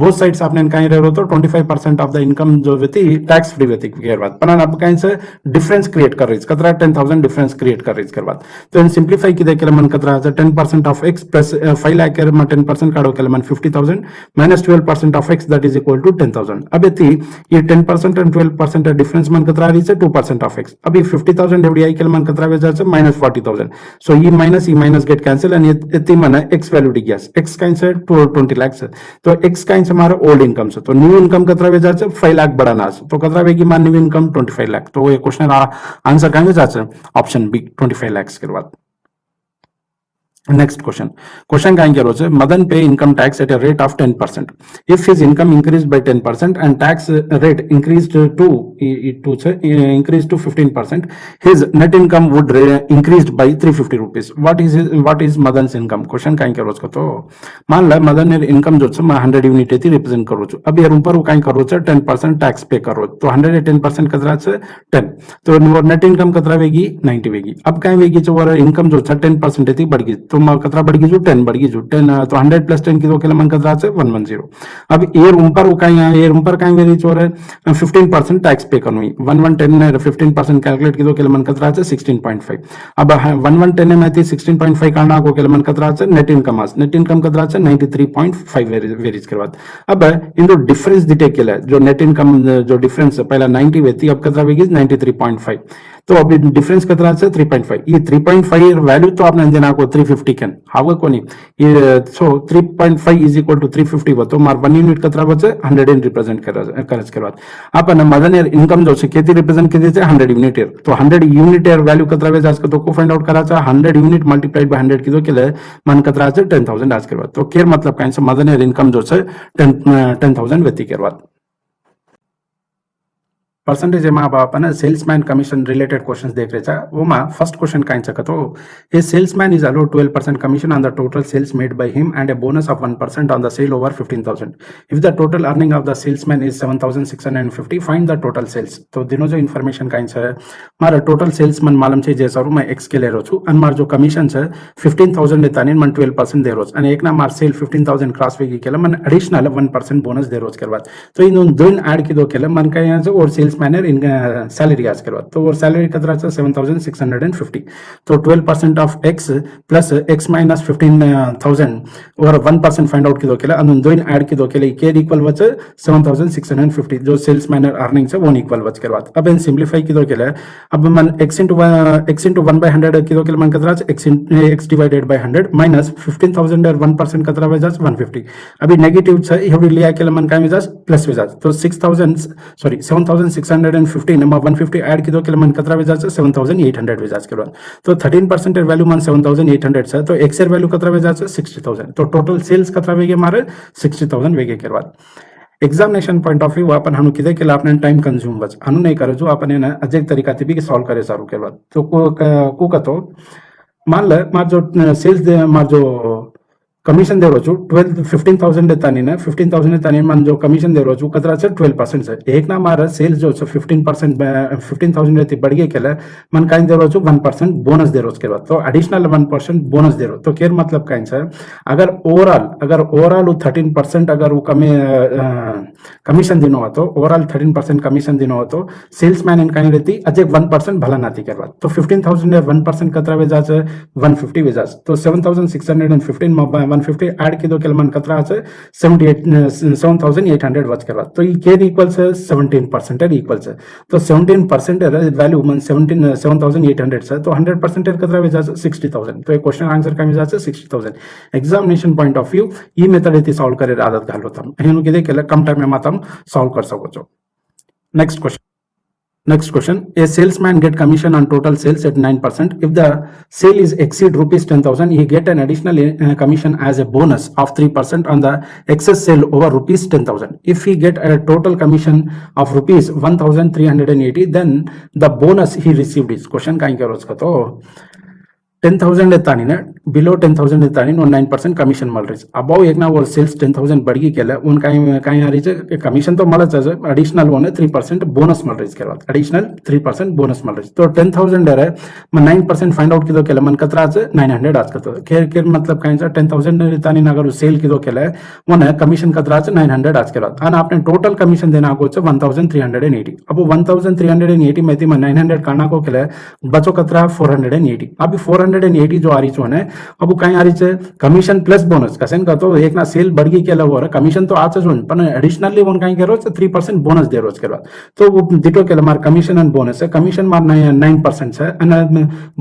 बोथ साइड्स आपने काइन रहे हो तो 25% ऑफ द इनकम जो वेती टैक्स फ्री वेती के बाद पना अब काइन से डिफरेंस क्रिएट कर रही कतरा 10,000 डिफरेंस क्रिएट कर रही के बाद तो इन सिंप्लीफाई की देखे मन कतरा 10% ऑफ x plus 5 लाख 10% काढो केला मन 50,000 minus 12% of x that is equal to 10,000 अब ये 10% and 12% डिफरेंस मन कतरा रही है 2% of x अब ये 50,000 डिवाइड आई केला मन कतरा वे जाचे minus 40,000 सो ये माइनस गेट कैंसिल एंड ये मन x वैल्यू डी गया x काइन से 20 लाख से तो x काइन से हमारा ओल्ड इनकम से तो न्यू इनकम कतरा वे जाचे 5 लाख बढ़ाना तो कतरा वेगी मान न्यू इनकम 25 लाख तो ये क्वेश्चन आंसर काइन जाचे ऑप्शन बी 25 लाख के बाद Next question का रोज Madan pay income tax at a rate of 10%. If his income increased by 10% and tax rate increased to 15%, his net income would increased by 350 rupees. What is Madan's income? Question का रोज का तो मान ला Madan ने income जो मैं 100 यूनिट थी रिप्रेजेंट करो छो अब यार ऊपर वो काइन करो छो 10% टैक्स पे करो तो 100 10% कतरा से 10 तो नेट इनकम कतरा वेगी 90 वेगी अब काइन वेगी जो वाला इनकम जो 10% थी बढ़ गई तो कतरा बढ़ गई जो 10 बढ़ गई जो 10 तो 100 plus 10 की तो केला मन कतरा से 110 अब एयर ऊपर वो काई वेरी चोर है 15% टैक्स पे करनी 1110 ने 15% कैलकुलेट की तो केला मन कतरा से 16.5 अब 1110 में थी 16.5 करना को केला मन कतरा से नेट इनकम कतरा से 93.5 वेरीज के बाद अब इन दो डिफरेंस दिटे केला जो नेट इनकम जो डिफरेंस पहला 90 वेती अब कतरा वेगी 93.5 तो अभी डिफरेंस कतरा से 3.5 ये 3.5 वैल्यू तो आपने देना को 350 कैन हाउ कोनी ये सो 3.5 इज इक्वल टू 350 बतो मार 1 यूनिट कतरा बचे 100 रिप्रेजेंट करज के बाद अपन मदन इनकम जो से केती रिप्रेजेंट के देते 100 यूनिट तो 100 यूनिट वैल्यू कतरा वे आज तो को फाइंड आउट करा था 100 यूनिट मल्टीप्लाइड बाय 100 की तो केले मन कतरा से 10,000 आज के बाद तो केर मतलब काइन से मदन इनकम जो से 10,000 वेती के बाद परसेंटेज में आप अपन सेल्समैन कमीशन रिलेटेड क्वेश्चंस देख रहे था वो में फर्स्ट क्वेश्चन काइन सका तो a salesman is allowed 12% commission on the total sales made by him and a bonus of 1% on the sale over 15,000 if the total earning of the salesman is 7,650 find the total sales तो दिनो जो इन्फॉर्मेशन काइन से मारा टोटल सेल्स मन मालूम छे जैसा मैं एक्स के ले रो छु अन मार जो कमीशन है 15,000 देता नहीं मन 12% दे रोज अन एक ना मार सेल 15,000 क्रॉस वे की केला मन एडिशनल 1% बोनस दे रोज के बाद तो इन दोन ऐड की दो केला मन का यहां से और सेल्स मैनर इन सैलरी आज करवा तो और सैलरी कतरा से 7,650 तो 12% of x plus x minus 15,000 और 1% फाइंड आउट की दो केला अन दोन ऐड की दो केला के इक्वल बचे 7,650 जो सेल्स मैनर अर्निंग से वो इक्वल बच करवा अब इन सिंपलीफाई की दो केला अब मन x into 1 by 100 kilo kilo मन कतरा x divided by 100 minus 15,000 1% कतरा वेजाज 150 अभी नेगेटिव छ एवढी लिया केला मन काय वेजाज प्लस वेजाज तो 7615 नमा 150 ऐड किलो किलो मन कतरा वेजाज 7800 वेजाज के बाद तो 13% वैल्यू मन 7800 छ तो x एर वैल्यू कतरा वेजाज 60000 तो टोटल सेल्स कतरा वेगे मारे 60000 वेगे के बाद एग्जामिनेशन पॉइंट ऑफ व्यू अपन हम किदे के आपने टाइम कंज्यूम बच अनु नहीं करे जो अपन ने अजय तरीका थी भी सॉल्व करे सारू के बाद तो को कतो मान ले मार जो सेल्स दे मार जो कमीशन दे रोजू 15,000 देतानी ना 15,000 देतानी मन जो कमीशन दे रोजू कतरा से 12% से एक ना मार सेल्स जो 15% 15,000 देती बढ़ गई केला मन काइन दे रोजू 1% बोनस दे रोज के बाद तो एडिशनल 1% बोनस दे रो तो केर मतलब काइन से अगर ओवरऑल 13% अगर वो कमीशन दिनो हो तो ओवरऑल 13% कमीशन दिनो हो तो सेल्समैन इन काइन रहती अजय 1% भला नाती के बाद तो 15,000 1% कतरा वेजाज 150 वेजाज तो 7,615 150 ऐड की दो के मन कतरा से 7,800 वच करवा तो ये केर इक्वल से 17% इक्वल से तो 17% वैल्यू मन 7,800 से तो 100% कतरा वेजा 60,000 तो ये क्वेश्चन आंसर का वेजा 60,000 एग्जामिनेशन पॉइंट ऑफ व्यू ये मेथड इति सॉल्व करे आदत घालो तम हेनु के देखेला कम टाइम में मातम सॉल्व कर सको छो Next question. A salesman get commission on total sales at 9%. If the sale is exceed rupees 10,000, he get an additional commission as a bonus of 3% on the excess sale over rupees 10,000. If he get a total commission of rupees 1,380, then the bonus he received is question काइन करो उसका तो 10,000 देतानी ना बिलो 10,000 देतानी नो 9% कमीशन मिल रही है अबाउ एक ना वो सेल्स 10,000 बढ़ गई केला उन काई आ रही है कमीशन तो मला चाहिए एडिशनल वन है 3% बोनस मिल रही है के बाद एडिशनल 3% बोनस मिल रही है तो 10,000 दे रहा है मैं 9% फाइंड आउट किदो केला मन कतरा से 900 आज कतो केर मतलब काई से 10,000 देतानी ना अगर सेल किदो केला है वन है कमीशन कतरा से 900 आज के बाद और आपने टोटल कमीशन देना को 1,380 अब 1,380 में थी मैं 900 करना को केला बचो कतरा 480 अभी 480 जो आ रही है अब कहीं आ रही है कमीशन प्लस बोनस कसेन का तो एक ना सेल बढ़ गई केला वो कमीशन तो आज पण एडिशनली वन कहीं करो 3% बोनस दे रोज के बाद तो वो दिटो केला मार कमीशन एंड बोनस है कमीशन मार 9% है एंड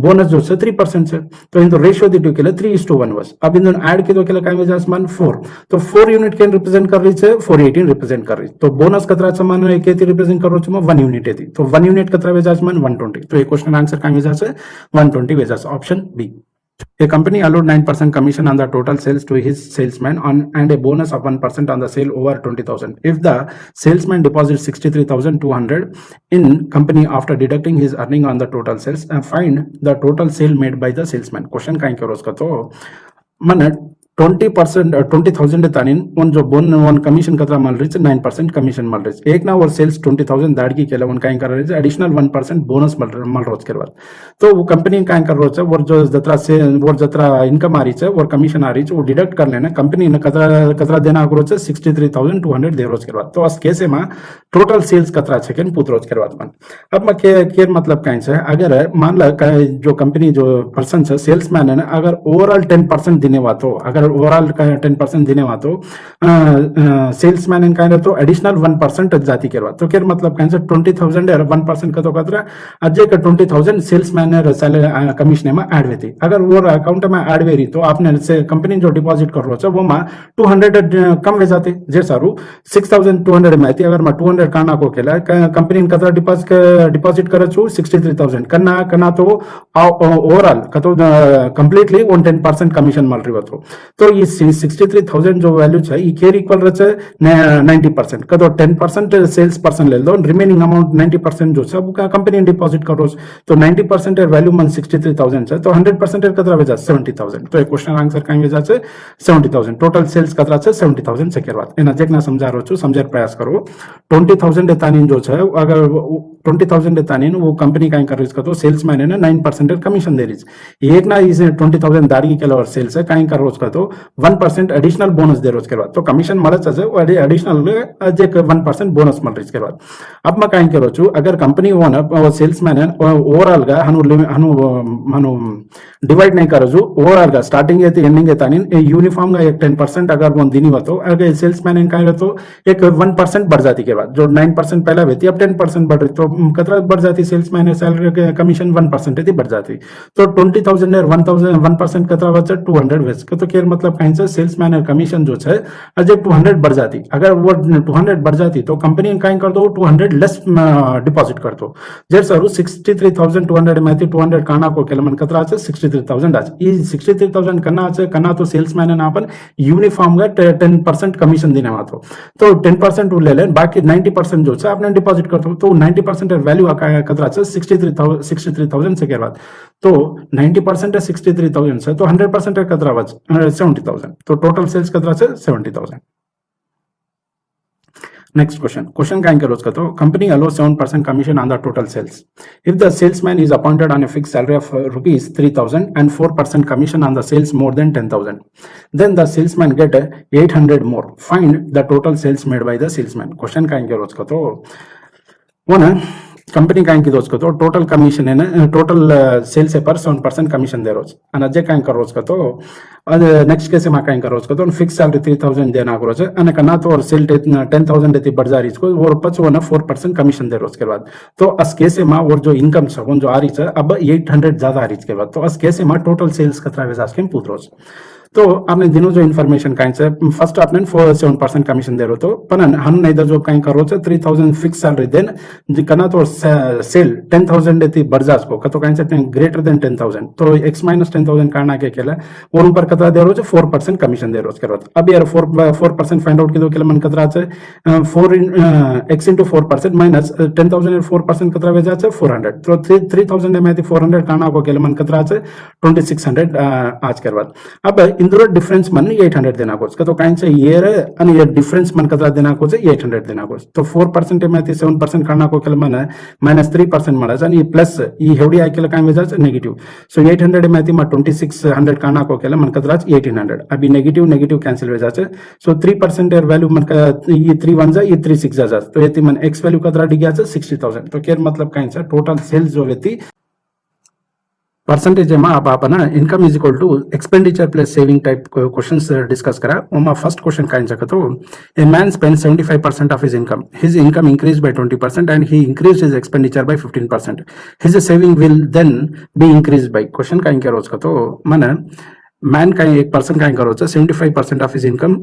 बोनस जो है 3% है तो इन रेशियो दिटो केला 3:1 बस अब इन ऐड के दो केला कहीं वजह मान 4 तो 4 यूनिट कैन रिप्रेजेंट कर रही है 418 रिप्रेजेंट कर रही तो बोनस कतरा मान केती रिप्रेजेंट कर रही है 1 यूनिट है तो 1 यूनिट कतरा वजह मान 120 तो ये क्वेश्चन आंसर कहीं वजह से 120 वजह option B A company allowed 9% commission on the total sales to his salesman and a bonus of 1% on the sale over 20,000. If the salesman deposits 63,200 in company after deducting his earning on the total sales, find the total sale made by the salesman. Question काइन करो उसका तो मन 20% 20,000 तानी वन जो बोन वन कमीशन कतरा मिल रही है 9% कमीशन मिल रही है एक ना और सेल्स 20,000 दाड़ की केला वन काइन कर रही है एडिशनल 1% बोनस मिल रोज के बाद तो वो कंपनी काइन कर रोज है वो जो जतरा से वो जतरा इनकम आ रही है और कमीशन आ रही है वो डिडक्ट कर लेना कंपनी ने कतरा देना रोज है 63,200 दे रोज के बाद तो कैसे में टोटल सेल्स कतरा सेकंड पूत रोज के बाद मन अब मैं केयर मतलब काइन से अगर मान ला जो कंपनी जो पर्सन है सेल्समैन है ना अगर ओवरऑल 10% देने वा तो अगर ओवरऑल 10% देने वा तो सेल्समैन इन काइंड तो एडिशनल 1% जाती के बाद तो केर मतलब काइंड से 20,000 है 1% का तो कतरा अजय का 20,000 सेल्समैन है सैलरी कमीशन में ऐड वेती अगर वो अकाउंट में ऐड वेरी तो आपने से कंपनी जो डिपॉजिट कर रो वो मा 200 कम वे जाते जे सारू 6,200 में आती अगर मैं 200 करना को केला कंपनी कतरा डिपॉजिट करे छु 63,000 करना तो ओवरऑल कतो कंप्लीटली 10% कमीशन मिल रही हो तो ये 63,000 जो वैल्यू है ये केर इक्वल रहे 90% का तो 10% सेल्स पर्सन ले लो रिमेनिंग अमाउंट 90% जो है वो कंपनी डिपॉजिट करो तो 90% वैल्यू मन 63,000 है तो 100% कतरा वजह 70,000 तो क्वेश्चन आंसर कहीं वजह से 70,000 टोटल सेल्स कतरा से 70,000 से करवा इन अजय ना समझा रो छु समझर प्रयास करो 20,000 देतानी जो है अगर 20,000 देतानी वो कंपनी कहीं कर रही है तो सेल्समैन है ना 9% कमीशन दे रही है एक ना इस 20,000 दाड़ी के और सेल्स है कहीं कर रोज का तो 1% एडिशनल बोनस दे रोज के बाद तो कमीशन मला चाहिए एडिशनल 1% बोनस मिल रही के बाद अब मैं कहीं करो छु अगर कंपनी ओनर सेल्समैन है ओवरऑल गा हनु डिवाइड नहीं करो जो ओवरऑल का स्टार्टिंग है एंडिंग है तानी यूनिफॉर्म का एक 10% अगर वो दिनी होतो अगर सेल्समैन इन काय तो एक 1% बढ़ जाती के बाद जो 9% पहला होती अब 10% बढ़ रही तो कतरा बढ़ जाती सेल्समैन है सैलरी कमीशन 1% है बढ़ जाती तो 20,000 है 1,000 1% कतरा बचा 200 वेस तो केयर मतलब कहीं से सेल्समैन है कमीशन जो है अजय 200 बढ़ जाती अगर वो 200 बढ़ जाती तो कंपनी कहीं कर दो 200 लेस डिपॉजिट कर दो जर सर 63,200 में 200 काना को केला मन कतरा 63,000 आज ई 63,000 कना तो सेल्समैन है अपन यूनिफॉर्म का 10% कमीशन देने वाला तो 10% ले लें बाकी 90% जो है आपने डिपॉजिट कर दो तो 90% वैल्यू कतरा 63,000 से के बाद तो 90% है 63,000 से तो 100% है कतरा 70,000 तो टोटल सेल्स कतरा से 70,000. Next question. Question का आंसर उसका तो company allows 7% commission on the total sales. If the salesman is appointed on a fixed salary of rupees 3,000 and 4% commission on the sales more than 10,000, then the salesman get 800 more. Find the total sales made by the salesman. Question का आंसर उसका तो वो ना कंपनी काय की रोज का तो टोटल कमीशन है ना टोटल सेल्स पर 7% कमीशन दे रोज आणि जे काय कर रोज का तो नेक्स्ट केस में काय कर रोज का तो फिक्स सैलरी 3,000 देना रोज आणि कना तो और सेल 10,000 देती बढ़ जा रही इसको और पच वो ना 4% कमीशन दे रोज के बाद तो अस केस में और जो इनकम सब जो आ रही है अब 800 ज्यादा आ रही के बाद तो अस केस में टोटल सेल्स कतरा वेज आस्किंग पूछ रोज तो आपने दिनों जो इन्फॉर्मेशन काइंड से फर्स्ट आपने 7% कमीशन दे रहे हो तो पण हम नहीं इधर जो काइंड करो 3,000 फिक्स सैलरी देन जिकना तो सेल 10,000 देती बढ़ जा को तो काइंड से ग्रेटर देन 10,000 तो x माइनस 10,000 करना के केला और ऊपर कतरा दे रहे हो 4% कमीशन दे रहे हो उसके बाद अब यार 4% फाइंड आउट की दो केला मन कतरा से 4 x into 4% माइनस 10,000 4% कतरा वेजा से 400 तो 3,000 में 400 करना को केला मन कतरा से 2,600 आज के बाद अब इंदुर डिफरेंस मन 800 देना कोच तो काइन से ईयर आणि ये डिफरेंस मन कतरा देना कोच 800 देना कोच तो 4% में 7% करना को केला मन -3% मला आणि प्लस ई हेवडी आयकेला काय वेजा नेगेटिव्ह सो 800 में 2,600 करना को केला मन कतरा 1,800 अभी नेगेटिव्ह कैंसिल वेजा सो 3% वैल्यू मन का ये 3 1 जा ये 3 6 जा तो ये मन x वैल्यू कतरा डिग्या 60,000 तो केर मतलब काइन से टोटल सेल्स जो वेती परसेंटेज में आप अपना income is equal to expenditure plus saving type questions discuss करा ओमा फर्स्ट क्वेश्चन का आंसर तो a man spend 75% of his income increase by 20% and he increase his expenditure by 15%. His saving will then be increase by question का आंसर उसका तो माने मैन का एक पर्सन का करो 75% ऑफ हिज इनकम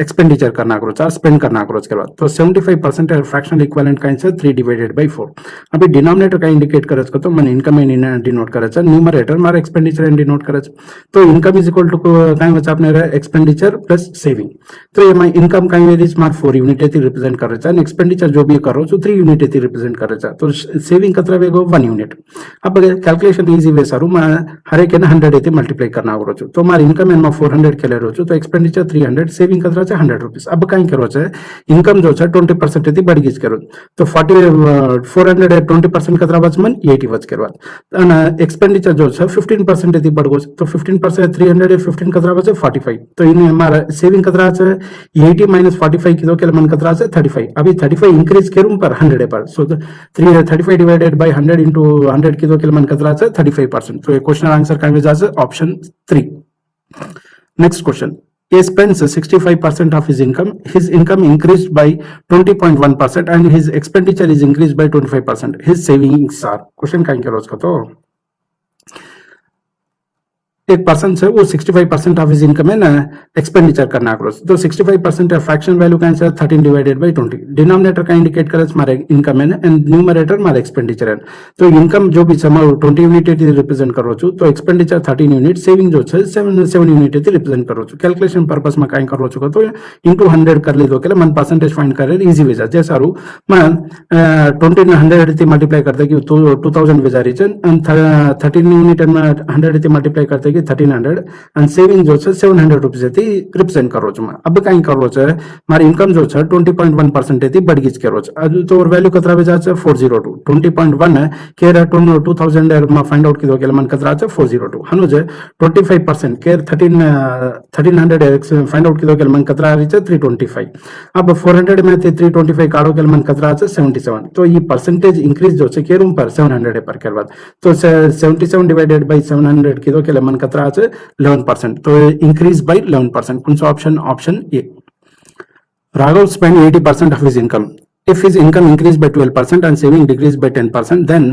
एक्सपेंडिचर करना करो स्पेंड करना करो के बाद तो 75% फ्रैक्शनल इक्विवेलेंट का आंसर 3 डिवाइडेड बाय 4 अभी डिनोमिनेटर का इंडिकेट करे तो मन इनकम इन डिनोट करे न्यूमरेटर मार एक्सपेंडिचर इन डिनोट करे तो इनकम इज इक्वल टू काय बचा आपने एक्सपेंडिचर प्लस सेविंग तो ये मैं इनकम का वेरीज मार 4 यूनिट एती रिप्रेजेंट करे एंड एक्सपेंडिचर जो भी करो तो 3 यूनिट एती रिप्रेजेंट करे तो सेविंग कतरा वेगो 1 यूनिट अब कैलकुलेशन इजी वे सारू हर एक 100 एती मल्टीप्लाई करना करो तो मार इनकम एन 400 के ले रोचो तो एक्सपेंडिचर 300 सेविंग कतरा 100 रुपीस अब कहीं करो इनकम जो 20% थी बढ़ गई करो तो 400 20% कतरा बच मन 80 बच के बाद एक्सपेंडिचर जो 15% थी बढ़ गई तो 15% 300 15 कतरा बचे 45 तो इन हमारा सेविंग कतरा 80 माइनस 45 की दो के मन कतरा 35 अभी 35 इंक्रीज करूं पर 100 पर सो 35 डिवाइडेड बाय 100 into 100 की दो के मन कतरा 35% तो ये क्वेश्चन आंसर का वजह से option 3. Next question. He spends 65% of his income. His income increased by 20.1% and his expenditure is increased by 25%. His savings are. Question का आंसर उसका तो एक पर्सन से वो 65% ऑफ हिज इनकम है ना एक्सपेंडिचर करना करो तो 65% है फ्रैक्शन वैल्यू का आंसर 13 डिवाइडेड बाय 20 डिनोमिनेटर का इंडिकेट करे हमारे इनकम है एंड न्यूमरेटर हमारा एक्सपेंडिचर है तो इनकम जो भी समा 20 यूनिट रिप्रेजेंट करो छु तो एक्सपेंडिचर 13 यूनिट सेविंग जो है 7 यूनिट रिप्रेजेंट करो छु कैलकुलेशन पर्पस में काई करो छु तो इनटू 100 कर ले दो के मन परसेंटेज फाइंड करे इजी वे जा जैसा रू मन 20 100 मल्टीप्लाई करते कि 2000 वे जा रही है एंड 13 यूनिट 100 मल्टीप्लाई करते कि 1300 અને સેવિંગ જો છે 700 રૂપિયા થી રિપ્રેઝન્ટ કરો છો अब કઈ કરવો છે મારી ઇન્કમ જો છે 20.1% થી બઢી જ કરો છે હજુ તો વેલ્યુ કતરા આવે છે 402 20.1 કેર 2000 માં ફાઇન્ડ આઉટ કીધો કે મને કતરા છે 402 હનો છે 25% કેર 1300 ફાઇન્ડ આઉટ કીધો કે મને કતરા આવી છે 325 अब 400 में 325 काढ़ो के मन कतरा 77 तो ये परसेंटेज इंक्रीज जो है केरूम पर 700 पर के बाद तो 77 डिवाइडेड बाय 700 किलो के मन कतरा 11% तो इंक्रीज बाय 11% कौन सा option A Raghav spend 80% of his income if his income increased by 12% and saving decreased by 10% then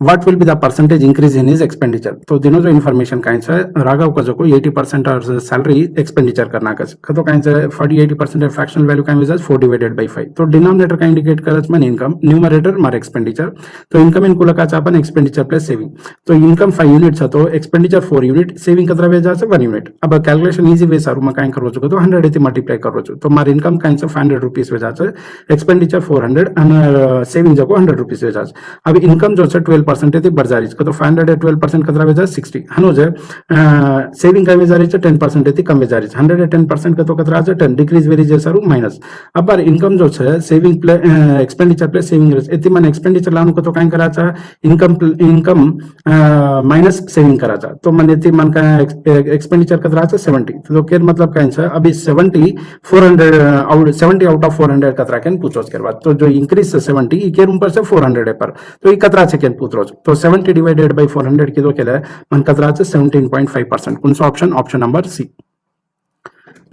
what will be the percentage increase in his expenditure तो दिनों जो इन्फॉर्मेशन कहीं से राघव का जो कोई 80% और सैलरी एक्सपेंडिचर करना का तो कहीं से 40-80% फ्रैक्शनल वैल्यू कहीं से 4 डिवाइडेड बाय 5 तो डिनोमिनेटर का इंडिकेट करत मन इनकम न्यूमरेटर मार एक्सपेंडिचर तो इनकम इनको लगा अपन एक्सपेंडिचर प्लस सेविंग तो इनकम 5 यूनिट तो एक्सपेंडिचर 4 यूनिट सेविंग कतरा वे जा 1 यूनिट अब कैलकुलेशन इजी वे सारू में कहीं करो तो 100 થી मल्टीप्लाई करो तो मार इनकम कहीं से 500 रुपीस वे जा एक्सपेंडिचर 400 અને સેવિંગ જકો 100 રૂપિયા વે જાજ હવે ઇન્કમ જો છે 12% થી बढ़ जा रही है तो 500 એ 12% કતરા વે जा 60 હનો છે સેવિંગ કઈ વે जा रही है 10% થી કમ વે जा रही है 100 એ 10% કતો કતરા છે 10 डिक्रीज वेरी जे सारू माइनस अब बार इनकम जो है saving plus expenditure plus saving एती मन एक्सपेंडिचर लानु कतो काई करा था इनकम माइनस सेविंग करा था तो मन एती मन का एक्सपेंडिचर कतरा છે 70 तो केर मतलब काई છે अभी 70 आउट ऑफ 400 कतरा केन पूछो करवा तो जो इंक्रीज 70 ई केर ऊपर से 400 पर तो ई कतरा છે કેન પૂછરો तो 70 डिवाइडेड बाय 400 किलो केला मन कतरा છે 17.5% कौन सा option number C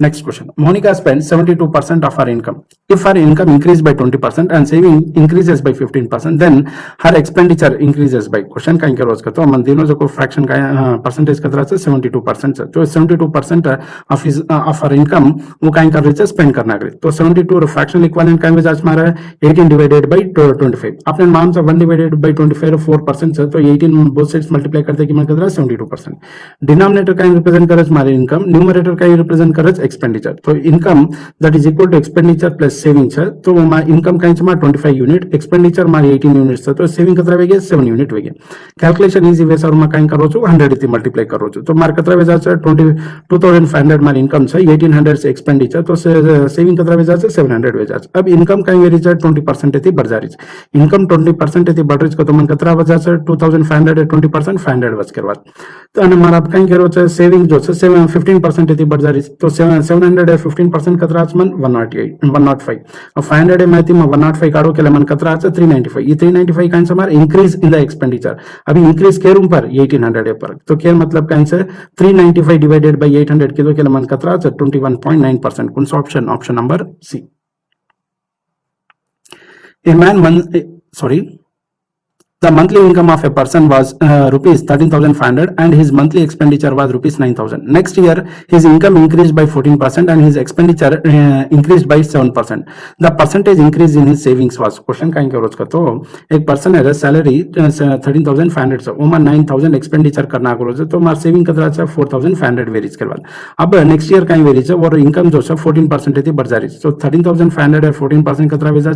Next question. Monica spends 72% of her income. If her income increases by 20% and saving increases by 15%, then her expenditure increases by. Question कहीं करो उसका तो हम दिनों जो को fraction का percentage कतरा से 72% से जो 72% of her income वो कहीं कर रही है spend करना करे तो 72 fractional equivalent कहीं में जाच मारा 18 divided by 25. आपने मान से 1 divided by 25 4% से तो 18 both sides multiply करते कि मन कतरा 72%. Denominator कहीं represent करे हमारे income, numerator कहीं represent करे एक्सपेंडिचर तो income that is equal to expenditure plus saving है तो इनकम कहीं से 25 यूनिट एक्सपेंडिचर मारी 18 यूनिट तो सेविंग कतरा वेगे 7 यूनिट वेगे कैलकुलेशन इजी वे सर कहीं करो 100 થી मल्टीप्लाई करो तो मार कतरा वे जाचे 2500 मार इनकम है 1800 से एक्सपेंडिचर तो सेविंग कतरा वे जाचे 700 वे जाचे अब इनकम कहीं वेरी जाए 20% થી बढ़ जा रही है इनकम 20% થી बढ़ रही है तो मन कतरा वे जाचे 2500 20% 500 वच करवा तो અને મારા કઈ કરો છે સેવિંગ જો છે 15% થી बढ़ जा रही तो 700 15% कतरा मन 105 और 500 माहिती में 105 काढ़ो के मन कतरा 395 ये 395 कहीं से हमारा इंक्रीज इन द एक्सपेंडिचर अभी इंक्रीज केर पर 1800 पर तो केर मतलब कहीं से 395 डिवाइडेड बाय 800 किलो के मन कतरा 21.9% कौन सा option number C a man The monthly income of a person was rupees 13,500 and his monthly expenditure was rupees 9,000. Next year, his income increased by 14% and his expenditure increased by 7%. The percentage increase in his savings was question कहीं करो उसका तो एक पर्सन है सैलरी 13,500 से वो 9,000 एक्सपेंडिचर करना करो तो मार सेविंग कतरा 4,500 वेरीज के बाद अब नेक्स्ट ईयर कहीं वेरीज और इनकम जो है 14% थी बढ़ जा रही तो 13,500 14% कतरा वेजा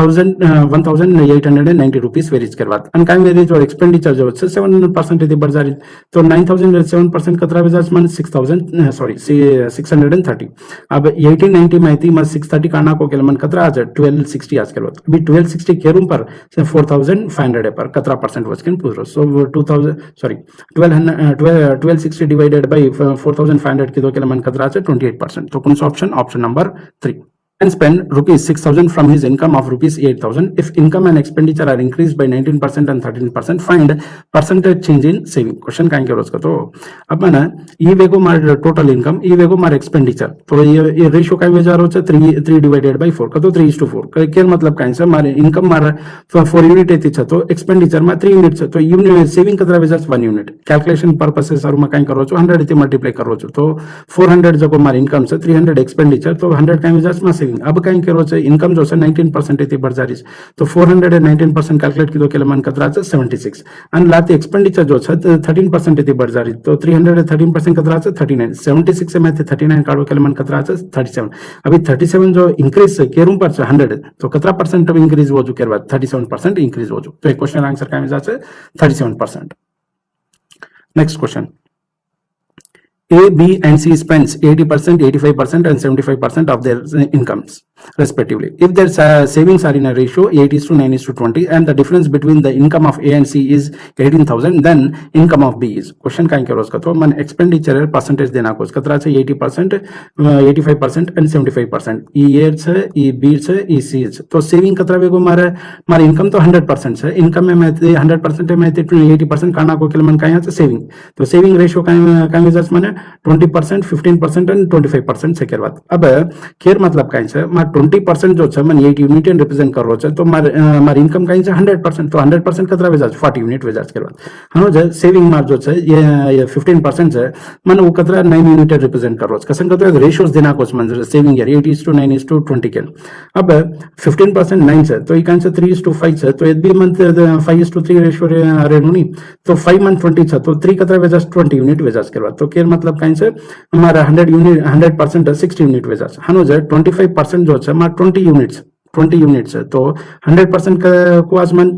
1,890 रुपीस वेरीज के बाद અને કાઈ વેરી જો एक्सपेंडिचर जो है 7% થી बढ़ जा रही तो 9,000 7% कतरा वेजा मन 630 अब 1890 में थी मैं 630 काना को केल मन कतरा 1260 आज के बाद अभी 1260 के रूम पर 4,500 पर कतरा परसेंट वचकन पूछो सो 1260 डिवाइडेड बाय 4,500 के दो केल मन कतरा 28% तो कौन सा option number 3 and spend rupees 6,000 from his income of rupees 8,000. If income and expenditure are increased by 19% and 13%, find percentage change in saving. Question कहीं करो उसका तो अब मैंने ये वेगो मार टोटल इनकम ये वेगो मार एक्सपेंडिचर तो ये रेशियो कहीं में जा रहा है 3 डिवाइडेड बाय 4 का तो 3:4 क्या मतलब कहीं से मारे इनकम मार 4 यूनिट है तो एक्सपेंडिचर में 3 यूनिट तो यूनिट सेविंग कतरा वेजा 1 यूनिट कैलकुलेशन पर्पस से सर मैं कहीं करो 100 થી मल्टीप्लाई करो तो 400 जो मार इनकम से 300 एक्सपेंडिचर तो 100 कहीं वेजा में सेविंग अब कहीं करो इनकम जो है 19% थी बढ़ जा रही तो 400 19% कैलकुलेट की के मन कतरा 76 एंड लाते एक्सपेंडिचर जो है 13% थी बढ़ जा रही तो 300 13% कतरा 39 76 से मैं 39 काढ़ो के मन कतरा 37 अभी 37 जो इंक्रीज के रूम पर 100 तो कतरा परसेंट इंक्रीज हो चुके बाद 37% इंक्रीज हो चुके तो क्वेश्चन आंसर कहीं 37%. Next question A, B, and C spends 80%, 85%, and 75% of their incomes, respectively. If their savings are in a ratio 8:9:20, and the difference between the income of A and C is 18,000, then income of B is. Question काय करो उसका तो मन expenditure percentage देना को उसका तरह से 80%, 85% and 75%. E A से E B से E C से तो saving कतरा वेगो मारे income तो 100% से income में मैं 100% में 80% काना को केल मन काय यहाँ से saving तो saving ratio काय विजर्स माने 20%, 15% and 25% से करवात. अब खेर मतलब काय से मार 20% जो છે મને 8 યુનિટ રિપ્રેઝન્ટ કરવો છે તો મારી ઇન્કમ કઈ છે 100% તો 100% કતરા વેજાજ 40 યુનિટ વેજાજ કરવા હનો જે સેવિંગ માર જો છે ये 15% છે મને वो કતરા 9 યુનિટ રિપ્રેઝન્ટ કરવો છે કસન કતો રેશિયોસ દેના કોસ મને સેવિંગ યાર 8:9:20 के अब 15% 9 છે તો ઈ કાંઈ છે 3:5 છે તો એ બી મંથ 5:3 રેશિયો રેનું ની તો 5 મંથ 20 છે તો 3 કતરા વેજાજ 20 યુનિટ વેજાજ કરવા તો કેર मतलब કાંઈ છે અમારા 100% 60 યુનિટ વેજાજ હનો જે 25% जो છે 20 यूनिट्स है तो 100% को आज मन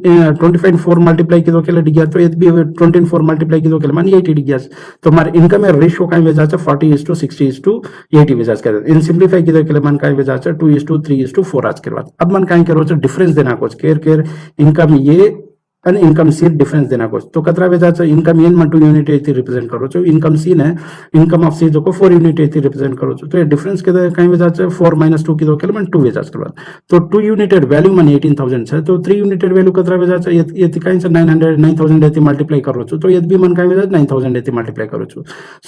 25 4 मल्टीप्लाई की दो के लिए डिग्या तो ये भी 24 मल्टीप्लाई की दो के लिए मान 80 डिग्या तो हमारे इनकम में रेशियो का वेजा है 40:60:80 वेजा कर इन सिंपलीफाई की दो के लिए मन का वेजा है 2:3:4 आज के बाद अब मन का करो डिफरेंस देना कुछ केयर इनकम ये અને ઇન્કમ સી ડિફરન્સ દેના કોસ તો કતરા વેજા છે ઇન્કમ એન માં 2 યુનિટ એથી રિપ્રેઝન્ટ કરો છો ઇન્કમ સી ને ઇન્કમ ઓફ સી જો को 4 યુનિટ એથી રિપ્રેઝન્ટ કરો છો તો એ ડિફરન્સ કે કઈ વેજા છે 4 - 2 કીધો કે મને 2 વેજા કરવા તો 2 યુનિટેડ વેલ્યુ મને 18000 છે તો 3 યુનિટેડ વેલ્યુ કતરા વેજા છે એથી કઈ છે 9000 એથી મલ્ટીપ્લાય કરો છો તો એ બી મને કઈ વેજા 9000 એથી મલ્ટીપ્લાય કરો છો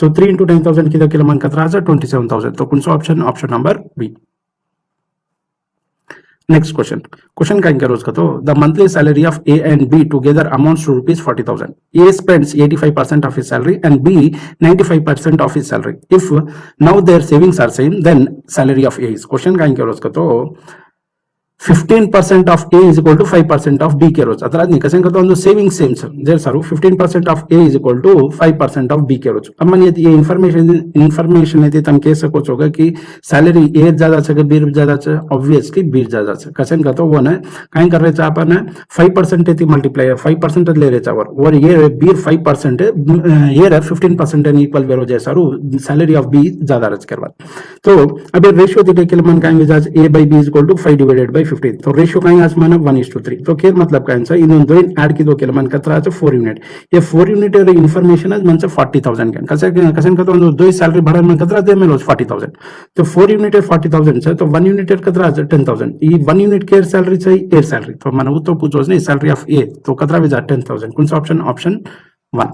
સો 3 * 9000 કીધો કે મને કતરા છે 27000 તો કોનસો option number B. Next question का क्या रोज का तो the monthly salary of A and B together amounts to ₹40,000. A spends 85% of his salary and B 95% of his salary. If now their savings are same, then salary of A is. Question का क्या रोज का तो 15% of A is equal to 5% of B के रोज अतरा नहीं कसें करता हूँ सेविंग सेम सर देर सारू 15% of A is equal to 5% of B के रोज अब मन ये इन्फॉर्मेशन है तम कह सको चोगा कि सैलरी A ज्यादा छे B ज्यादा छे ऑब्वियसली B ज्यादा छे कसें करता वो ना काहे कर रहे चा अपन 5% एती मल्टीप्लाई 5% ले रहे चा और ये B 5% ये 15% एन इक्वल वेरो जैसा रू सैलरी ऑफ B ज्यादा रच करवा तो अब रेशियो दिखे के मन काहे विजाज A by B is equal to 5 divided by 15 तो रेशियो कहीं आज माना 1:3 तो केर मतलब का आंसर इन दो ऐड की दो के मन कतरा है 4 यूनिट ये 4 यूनिट रे इंफॉर्मेशन आज मन से 40000 के कसन का तो दो सैलरी भरा में कतरा दे में 40000 तो 4 यूनिट 40000 है तो 1 यूनिट कतरा है 10000 ई 1 यूनिट केर सैलरी चाहिए एयर सैलरी तो माने वो तो पूछो नहीं सैलरी ऑफ ए तो कतरा भी जा 10000 कौन सा ऑप्शन 1.